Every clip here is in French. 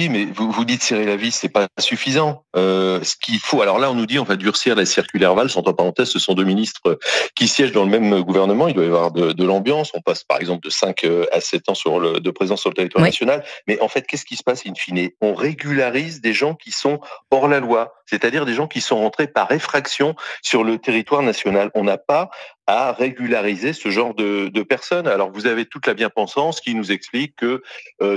Oui, mais vous dites serrer la vis, c'est pas suffisant. Ce qu'il faut, alors là, on nous dit on va durcir la circulaire Valls. Entre parenthèses, ce sont deux ministres qui siègent dans le même gouvernement. Il doit y avoir de l'ambiance. On passe par exemple de 5 à 7 ans de présence sur le territoire Oui. national. Mais en fait, qu'est-ce qui se passe in fine? On régularise des gens qui sont hors la loi, c'est-à-dire des gens qui sont rentrés par effraction sur le territoire national. On n'a pas à régulariser ce genre de personnes. Alors vous avez toute la bien-pensance qui nous explique que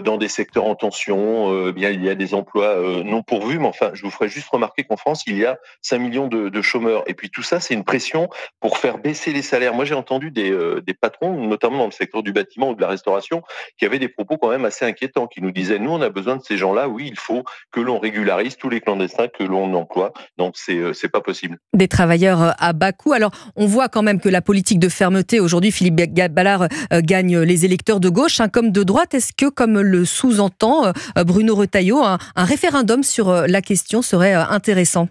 dans des secteurs en tension, bien il y a des emplois non pourvus, mais enfin je vous ferai juste remarquer qu'en France il y a 5 millions de chômeurs. Et puis tout ça c'est une pression pour faire baisser les salaires. Moi j'ai entendu des patrons, notamment dans le secteur du bâtiment ou de la restauration, qui avaient des propos quand même assez inquiétants, qui nous disaient nous on a besoin de ces gens-là, oui il faut que l'on régularise tous les clandestins que l'on emploie. Donc c'est pas possible. Des travailleurs à bas coût. Alors, on voit quand même que la politique de fermeté, aujourd'hui, Philippe Ballard gagne les électeurs de gauche comme de droite. Est-ce que, comme le sous-entend Bruno Retailleau, un référendum sur la question serait intéressant?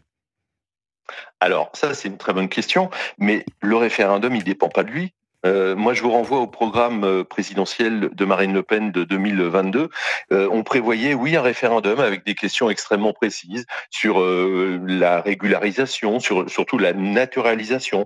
Alors, ça, c'est une très bonne question, mais le référendum, il dépend pas de lui. Moi, je vous renvoie au programme présidentiel de Marine Le Pen de 2022. On prévoyait, oui, un référendum avec des questions extrêmement précises sur la régularisation, sur surtout la naturalisation,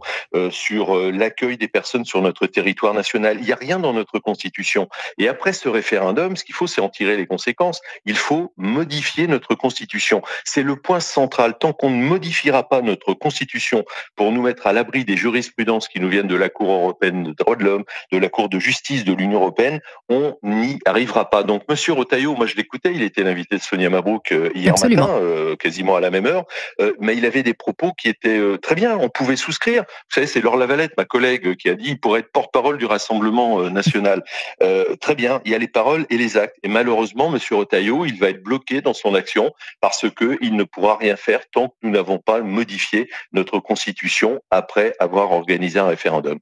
sur l'accueil des personnes sur notre territoire national. Il n'y a rien dans notre constitution. Et après ce référendum, ce qu'il faut, c'est en tirer les conséquences. Il faut modifier notre constitution. C'est le point central. Tant qu'on ne modifiera pas notre constitution pour nous mettre à l'abri des jurisprudences qui nous viennent de la Cour européenne des droits de l'homme, de la Cour de justice de l'Union européenne, on n'y arrivera pas. Donc, Monsieur Retailleau, moi je l'écoutais, il était l'invité de Sonia Mabrouk hier matin, Absolument. quasiment à la même heure, mais il avait des propos qui étaient très bien, on pouvait souscrire. Vous savez, c'est Laure Lavalette, ma collègue, qui a dit il pourrait être porte-parole du Rassemblement national. Très bien, il y a les paroles et les actes. Et malheureusement, Monsieur Retailleau, il va être bloqué dans son action parce qu'il ne pourra rien faire tant que nous n'avons pas modifié notre constitution après avoir organisé un référendum.